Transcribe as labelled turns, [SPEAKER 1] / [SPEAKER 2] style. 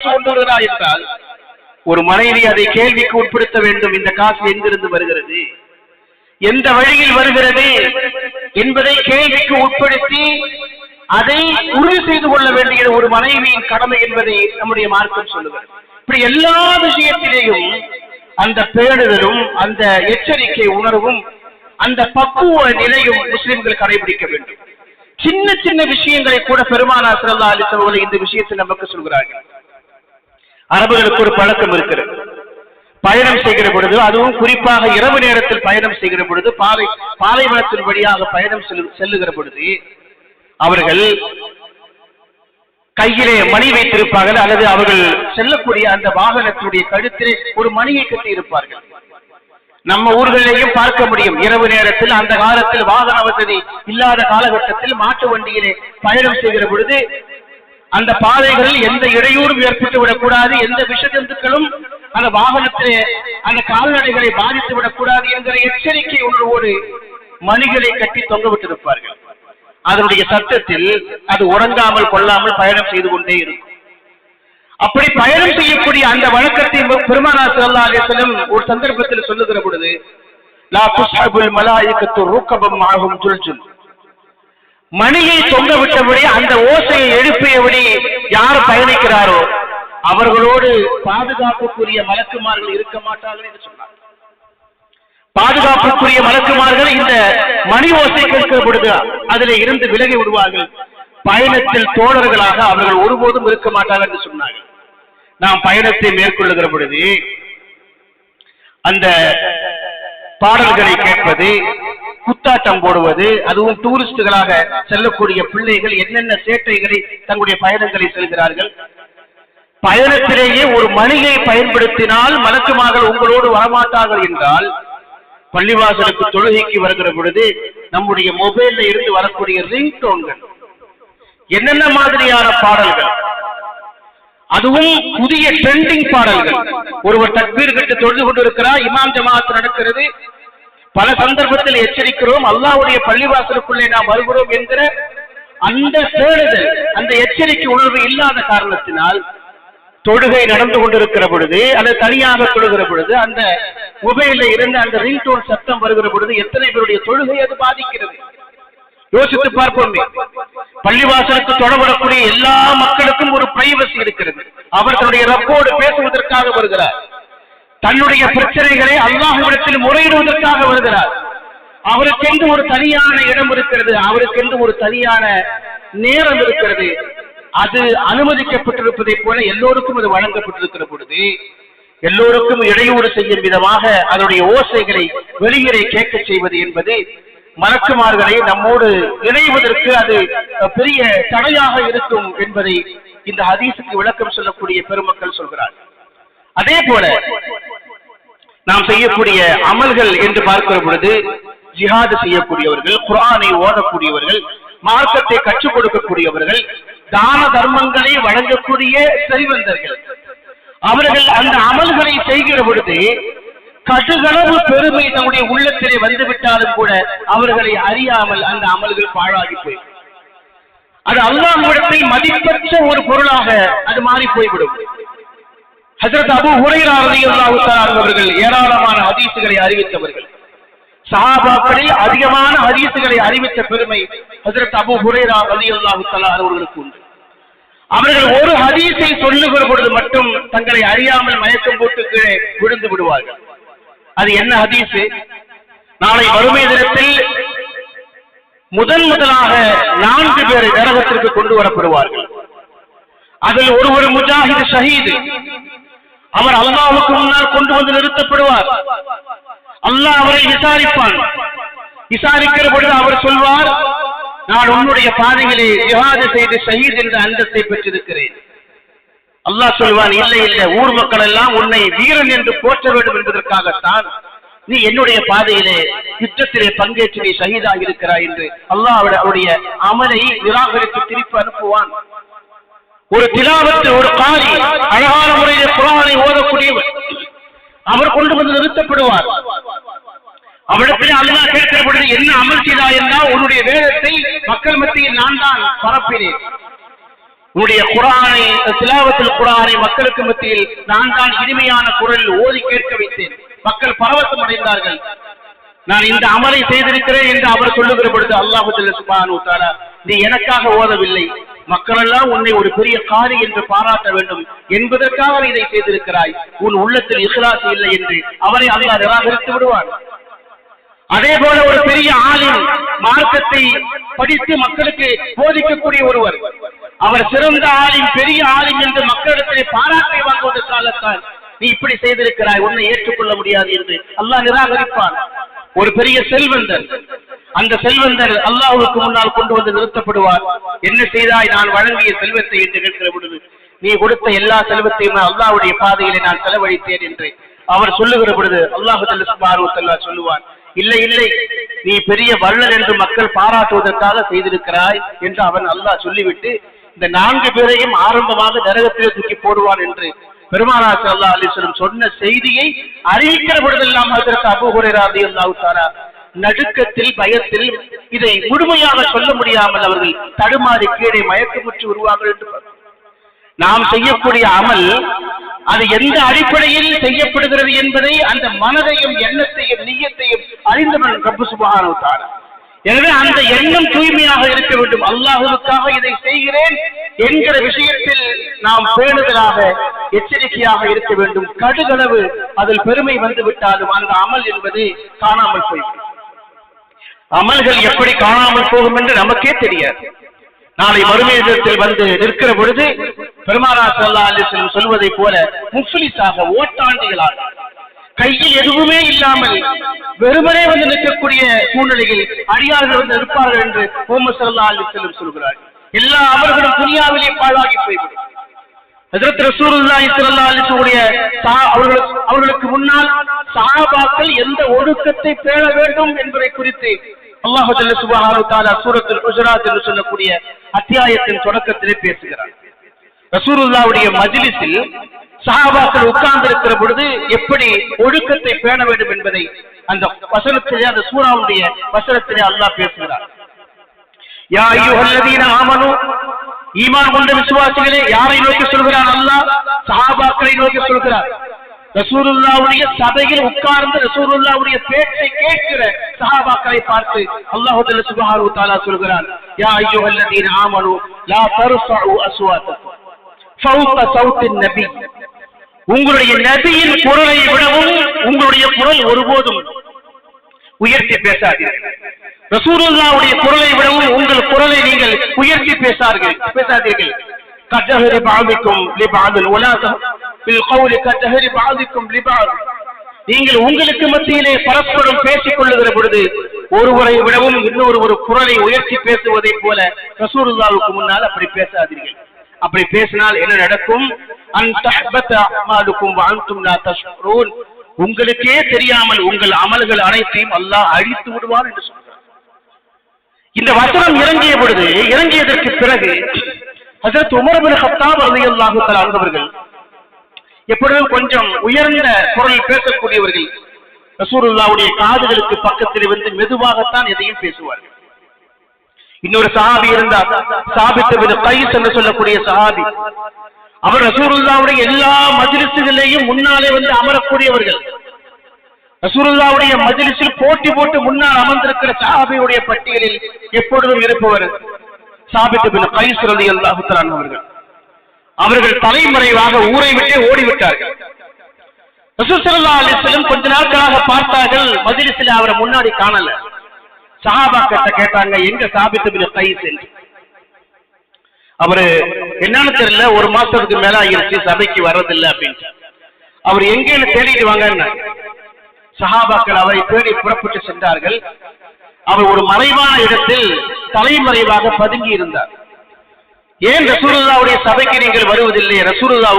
[SPEAKER 1] கொண்டு வருகிறார் என்றால் ஒரு மனைவி அதை கேள்விக்கு உட்படுத்த வேண்டும். இந்த காசு எங்கிருந்து வருகிறது, எந்த வழியில் வருகிறது என்பதை கேள்விக்கு உட்படுத்தி அதை உறுதி செய்து கொள்ள வேண்டிய ஒரு மனைவியின் கடமை என்பதை நம்முடைய மார்க்கம் சொல்லுகிறது. இப்படி எல்லா விஷயத்திலேயும் அந்த பேணுதலும் அந்த எச்சரிக்கை உணர்வும் அந்த பக்குவ நிலையும் முஸ்லிம்கள் கடைபிடிக்க வேண்டும். சின்ன சின்ன விஷயங்களை கூட பெருமானார் ஸல்லல்லாஹு அலைஹி வஸல்லம் இந்த விஷயத்தில் நமக்கு சொல்கிறார்கள். அரபுகளுக்கு ஒரு பழக்கம் இருக்கிறது. பயணம் செய்கிற பொழுது, அதுவும் குறிப்பாக இரவு நேரத்தில் பயணம் செய்கிற பொழுது, பாலைவனத்தின் வழியாக பயணம் செல்லுகிற பொழுது அவர்கள் கையிலே மணி வைத்திருப்பார்கள், அல்லது அவர்கள் செல்லக்கூடிய அந்த வாகனத்துடைய கழுத்திலே ஒரு மணியை கட்டி இருப்பார்கள். நம்ம ஊர்களிலேயும் பார்க்க முடியும். இரவு நேரத்தில், அந்த காலத்தில் வாகன வசதி இல்லாத காலகட்டத்தில் மாட்டு வண்டியிலே பயணம் செய்கிற பொழுது அந்த பாதைகளில் எந்த இடையூறும் ஏற்பட்டு விடக்கூடாது, எந்த விஷஜந்துக்களும் அந்த வாகனத்திலே அந்த கால்நடைகளை பாதித்து விடக்கூடாது என்கிற எச்சரிக்கை உணர்வோடு மணிகளை கட்டி தொங்கவிட்டிருப்பார்கள். அதனுடைய சத்தத்தில் அது உறங்காமல் கொள்ளாமல் பயணம் செய்து கொண்டே இருக்கும். அப்படி பயணம் செய்யக்கூடிய அந்த வழக்கத்தை பெருமானார் ஸல்லல்லாஹு அலைஹி வஸல்லம் ஒரு சந்தர்ப்பத்தில் சொல்லுகிற பொழுது, லா துஸ்ஹபுல் மலாயிகத்து ருக்கபம் மாஹும் ஜுல்ஜுல், மணியை தொங்க விட்டபடி அந்த ஓசையை எழுப்பியபடி யார் பயணிக்கிறாரோ அவர்களோடு பாதுகாப்புக்குரிய மலக்குமார்கள் இருக்க மாட்டார்கள் என்று சொன்னார். பாதுகாப்புக்குரிய மலக்குமார்கள் இந்த மணி ஓசை கேட்கிற பொழுது அதில் இருந்து விலகி விடுவார்கள். பயணத்தில் தோழர்களாக அவர்கள் ஒருபோதும் இருக்க மாட்டார்கள் என்று சொன்னார்கள். நாம் பயணத்தை மேற்கொள்ளுகிற பொழுது அந்த பாடல்களை கேட்பது, குத்தாட்டம் போடுவது, அதுவும் டூரிஸ்டுகளாக செல்லக்கூடிய பிள்ளைகள் என்னென்ன சேட்டைகளை தங்களுடைய பயணங்களை செல்கிறார்கள். பயணத்திலேயே ஒரு மணியை பயன்படுத்தினால் மலக்குமார்கள் உங்களோடு வரமாட்டார்கள் என்றால், பள்ளிவாசலுக்கு தொழுகைக்கு வருகிற பொழுது நம்முடைய மொபைல்ல இருந்து வரக்கூடிய ரிங்டோன்கள், என்னென்ன மாதிரியான பாடல்கள், அதுவும் புதிய ட்ரெண்டிங் பாடல்கள். ஒருவர் தக்பீர் கட்டி தொழுது கொண்டிருக்கிறார், இமாம் ஜமாத் நடக்கிறது, பல சந்தர்ப்பத்தில் எச்சரிக்கிறோம், அல்லாஹ்வுடைய பள்ளிவாசலுக்குள்ளே நாம் வருகிறோம் என்கிற அந்த தேடுதல், அந்த எச்சரிக்கை உணர்வு இல்லாத காரணத்தினால் தொழுகை நடந்து கொண்டிருக்கிற பொழுது அல்லது தனியாக தொழுகிற பொழுது அந்த மொபைல்ல இருந்து அந்த ரிங்டோன் சத்தம் வருகிற பொழுது எத்தனை பேருடைய தொழுகை அது பாதிக்கிறது. யோசித்து பார்ப்போமே. பள்ளிவாசலுக்கு தொடரக்கூடிய எல்லா மக்களுக்கும் ஒரு பிரைவசி இருக்கிறது. அவர் தன்னுடைய ரப்போடு பேசுவதற்காக வருகிறார், தன்னுடைய பிரச்சனைகளை அல்லாஹ்விடத்தில் முறையிடுவதற்காக வருகிறார். அவருக்கென்று ஒரு தனியான இடம் இருக்கிறது, அவருக்கென்று ஒரு தனியான நேரம் இருக்கிறது. அது அனுமதிக்கப்பட்டிருப்பதை போல எல்லோருக்கும் அது வழங்கப்பட்டிருக்கிற பொழுது எல்லோருக்கும் இடையூறு செய்யும் விதமாக அதனுடைய ஓசைகளை வெளியிலே கேட்க செய்வது என்பது மலக்குமார்களை நம்மோடு இணைவதற்கு அது பெரிய தடையாக இருக்கும் என்பதை இந்த ஹதீஸுக்கு விளக்கம் சொல்லக்கூடிய பெருமக்கள் சொல்கிறார். அதே போல நாம் செய்யக்கூடிய அமல்கள் என்று பார்க்கிற பொழுது, ஜிஹாது செய்யக்கூடியவர்கள், குர்ஆனை ஓதக்கூடியவர்கள், மார்க்கத்தை கற்றுக் கொடுக்கக்கூடியவர்கள், தான தர்மங்களை வழங்கக்கூடிய செல்வந்தர்கள், அவர்கள் அந்த அமல்களை செய்கிற பொழுது கடுகளவு பெருமை தன்னுடைய உள்ளத்திலே வந்துவிட்டாலும் கூட அவர்களை அறியாமல் அந்த அமல்கள் பாழாகி போய் அது அல்லாஹ்விடத்தில் மதிப்பற்ற ஒரு பொருளாக அது மாறி போய்விடும். ஹஜ்ரத் அபூ ஹுரைரா ரலியல்லாஹு தஆலா அவர்கள் ஏராளமான ஹதீஸுகளை அறிவித்தவர்கள். சஹாபாக்களில் அதிகமான ஹதீஸுகளை அறிவித்த பெருமை ஹஜ்ரத் அபூ ஹுரைரா ரலியல்லாஹு தஆலா அவர்களுக்கு உண்டு. அவர்கள் ஒரு ஹதீஸை சொல்லுகிற பொழுது மட்டும் தங்களை அறியாமல் மயக்கம் போட்டு கீழே விழுந்து விடுவார்கள். அது என்ன ஹதீஸ்? நாளை வறுமை தினத்தில் முதலாக 4 பேர் நரகத்திற்கு கொண்டு வரப்படுவார்கள். அதில் ஒருவர் முஜாஹித் ஷஹீத், அவர் அல்லாஹ்வுக்கு முன்னால் கொண்டு வந்து நிறுத்தப்படுவார். அல்லாஹ் அவரை விசாரிப்பான். விசாரிக்கிற பொழுது அவர் சொல்வார், நான் உன்னுடைய பாதையிலே ஜிஹாது செய்து ஷஹீத் என்ற அந்தஸ்தை பெற்றிருக்கிறேன். அல்லாஹ் சொல்வான், இல்லை இல்லை, ஊர் மக்கள் எல்லாம் உன்னை வீரன் என்று போற்ற வேண்டும் என்பதற்காகத்தான் நீ என்னுடைய பாதையிலே யுத்தத்திலே பங்கேற்று நீ ஷஹீதாக இருக்கிறாய் என்று அல்லாஹ் அவருடைய அமலை நிராகரித்து திருப்பி அனுப்புவான். ஒரு திலாவத்து, ஒரு காரி, அழகான முறையில் குர்ஆனை ஓதக்கூடியவர், அவர் கொண்டு வந்து நிறுத்தப்படுவார். அவரிடத்தில் அல்லாஹ் கேட்கிற பொழுது என்ன அமல் செய்தாய் என்றால், உன்னுடைய வேதத்தை மக்கள் மத்தியில் நான் தான் பரப்பினேன், உன்னுடைய குர்ஆனை, திலாவத்துல் குர்ஆனை மக்களுக்கு மத்தியில் நான் தான் இனிமையான குரலில் ஓதி கேட்க வைத்தேன். மக்கள் பரவசம் அடைந்தார்கள். நான் இந்த அமலை செய்திருக்கிறேன் என்று அவர் சொல்லுகிற பொழுது அல்லாஹ் சுப்ஹானஹு வ தஆலா, நீ எனக்காக ஓதவில்லை, மக்கள் எல்லாம் உன்னை ஒரு பெரிய காரி என்று பாராட்ட வேண்டும் என்பதற்காக நீ இதை செய்திருக்கிறாய், உன் உள்ளத்தில் இஹ்லாஸ் இல்லை என்று அவரை அல்லாஹ் நிராகரித்து விடுவான். அதே போல ஒரு பெரிய ஆலிம், மார்க்கத்தை படித்து மக்களுக்கு போதிக்கக்கூடிய ஒருவர், அவர் சிறந்த ஆலிம், பெரிய ஆலிம் என்று மக்களிடத்திலே பாராட்டை வாங்குவதற்காகத்தான் நீ இப்படி செய்திருக்கிறாய், உன்னை ஏற்றுக்கொள்ள முடியாது என்று அல்லாஹ் நிராகரிப்பான். ஒரு பெரிய செல்வந்தர், அந்த செல்வந்தர் அல்லாஹ்வுக்கு முன்னால் கொண்டு வந்து நிறுத்தப்படுவார். என்ன செய்தாய்? நான் வழங்கிய செல்வத்தை என்று கேட்கிற பொழுது, நீ கொடுத்த எல்லா செல்வத்தையும் அல்லாஹ்வுடைய பாதையிலே நான் செலவழித்தேன் என்று அவர் சொல்லுகிற பொழுது அல்லாஹ் சுப்ஹானஹு வ தஆலா சொல்லுவான், இல்லை இல்லை, நீ பெரிய வள்ளல் என்று மக்கள் பாராட்டுவதற்காக செய்திருக்கிறாய் என்று அவன் அல்லாஹ் சொல்லிவிட்டு இந்த 4 பேரையும் ஆரம்பமாக நரகத்திலே தூக்கி போடுவான் என்று பெருமானார் ஸல்லல்லாஹு அலைஹி வஸல்லம் சொன்ன செய்தியை அறிவிக்கிற பொழுதெல்லாம் ஹஜ்ரத் அபூ ஹுரைரா ரலியல்லாஹு தஆலா நடுக்கத்தில், பயத்தில் இதை முழுமையாக சொல்ல முடியாமல் அவர்கள் தடுமாறி கீழே மயக்கமுற்று வருவார்கள் என்று நாம் செய்யக்கூடிய அமல் அது எந்த அடிப்படையில் செய்யப்படுகிறது என்பதை அந்த மனதையும் எண்ணத்தையும் நிய்யத்தையும் அறிந்தவன் ரப்பு சுப்ஹானஹு வ தஆலா. எனவே அந்த எண்ணம் தூய்மையாக இருக்க வேண்டும். அல்லாஹ்வுக்காக இதை செய்கிறேன் என்கிற விஷயத்தில் நாம் பேணுதலாக எச்சரிக்கையாக இருக்க வேண்டும். கடுகளவு அதில் பெருமை வந்துவிட்டாலும் அந்த அமல் என்பது காணாமல் போய்விடும். அமல்கள் எப்படி காணாமல் போகும் என்று நமக்கே தெரியாது. நாளை மறுமையத்தில் வந்து நிற்கிற பொழுது பெருமானார் ஸல்லல்லாஹு அலைஹி வஸல்லம் சொல்வதை போல முஃப்லிஸாக, ஓட்டாண்டிகளாக, கையில் எதுவுமே இல்லாமல் வெறுமனே வந்து நிற்கக்கூடிய சூழ்நிலையில் அடியார்கள் வந்து இருப்பார்கள் என்று முஹம்மது ஸல்லல்லாஹு அலைஹி வஸல்லம் சொல்கிறார். எல்லா அமல்களும் துனியாவிலே பாழாகி போய்விடும். ஹஜ்ரத் ரசூலுல்லாஹி ஸல்லல்லாஹு அலைஹி வஸல்லம் அவர்களுக்கு முன்னால் சஹாபாக்கள் எந்த ஒழுக்கத்தை பேண வேண்டும் என்பதை குறித்து அல்லாஹ் சுப்ஹானஹு வ தஆலா சூரத்துல் ஹுஜராத் என்று சொல்லக்கூடிய அத்தியாயத்தின் தொடக்கத்திலே பேசுகிறார். ரசூலுல்லாஹ்வுடைய மஜ்லிஸில் சஹாபாக்கள் உட்கார்ந்து இருக்கிற பொழுது எப்படி ஒழுக்கத்தை பேண வேண்டும் என்பதை அந்த வசனத்திலே, அந்த சூராவுடைய வசனத்திலே அல்லாஹ் பேசுகிறார். யா அய்யுஹல்லதீன ஆமனு, ஈமான் கொண்ட விசுவாசிகளே. யாரை நோக்கி சொல்கிறார் அல்லாஹ்? சஹாபாக்களை நோக்கி சொல்கிறார். ரசூலுல்லாஹ்வுடைய சபையில் உட்கார்ந்து ரசூலுல்லாஹ்வுடைய பேச்சை கேட்கிற சஹாபாக்களை பார்த்து அல்லாஹ் சுப்ஹானஹு வ தஆலா சொல்கிறார், யா அய்யுஹல்லதீன ஆமனு லா தர்ஃபஉ அஸ்வாத்தக்கும் ஃபௌக ஸௌத்தின் நபி. உங்களுடைய நபியின் குரலை விடவும் உங்களுடைய குரல் ஒருபோதும் உயர்த்தி பேசாதீர்கள். ரசூலுல்லாஹ்வுடைய குரலை விடவும் உங்கள் குரலை நீங்கள் உயர்த்தி பேசாதீர்கள். கஜஹரி பஅதிக்கும் லிபஅதில் வலா பில் கௌலி கஜஹரி பஅதிக்கும் லிபஅத். நீங்கள் உங்களுக்கு மத்தியிலே பரஸ்பரம் பேசிக் கொள்ளுகிற பொழுது ஒருவரை விடவும் இன்னொரு குரலை உயர்த்தி பேசுவதை போல ரசூலுல்லாஹ்வுக்கு முன்னால் அப்படி பேசாதீர்கள். அப்படி பேசினால் என்ன நடக்கும்? அன் தஹ்பத அமாலுக்கும் வ அன்தும் லா தஷ்குரூன். உங்களுக்கே தெரியாமல் உங்கள் அமல்கள் அனைத்தையும் அல்லாஹ் அழித்து விடுவார் என்று சொல்கிறார். இந்த வசனம் இறங்கிய பொழுது, இறங்கியதற்கு பிறகு ஹஜ்ரத் உமர் இப்னு கத்தாப் ரலியல்லாஹு தஆலா அவர்கள் எப்பொழுதும் கொஞ்சம் உயர்ந்த குரலில் பேசக்கூடியவர்கள், ரசூலுல்லாஹ்வுடைய காதுகளுக்கு பக்கத்தில் வந்து மெதுவாகத்தான் எதையும் பேசுவார்கள். இன்னொரு சஹாபி இருந்தார், சாபித் இப்னு கைஸ் என்று சொல்லக்கூடிய சஹாபி. அவர் ரசூலுல்லாஹ்வுடைய எல்லா மஜ்லிஸ்களிலேயும் முன்னாலே வந்து அமரக்கூடியவர்கள். ரசூலுல்லாஹ்வுடைய மஜ்லிஸில் போட்டி போட்டு முன்னால் அமர்ந்திருக்கிற சஹாபியுடைய பட்டியலில் எப்பொழுதும் இருப்பவர் சாபித் இப்னு கைஸ் ரலியல்லாஹு தஆலா அவர்கள். அவர்கள் தலைமறைவாக ஊரை விட்டே ஓடிவிட்டார்கள். ரசூல் ஸல்லல்லாஹு அலைஹி வஸல்லம் கொஞ்ச நாட்களாக பார்த்தார்கள், மஜ்லிஸில் அவரை முன்னாடி காணல. சஹாபாக்கிட்ட கேட்டாங்க, எங்க சாபித் இப்னு கைஸ் என்று. அவரு என்னன்னு தெரியல, ஒரு மாசத்துக்கு மேல ஆயிருச்சு, சபைக்கு வர்றதில்லை அப்படின்னு. அவர் எங்கேன்னு தேடிட்டு வாங்க. சஹாபாக்கள் அவரை தேடி புறப்பட்டு சென்றார்கள். அவர் ஒரு மறைவான இடத்தில் தலைமறைவாக பதுங்கி இருந்தார். ஏன் ரசூலுல்லாஹ்வுடைய சபைக்கு நீங்கள் வருவதில்லை? ரசூலுல்லாஹ்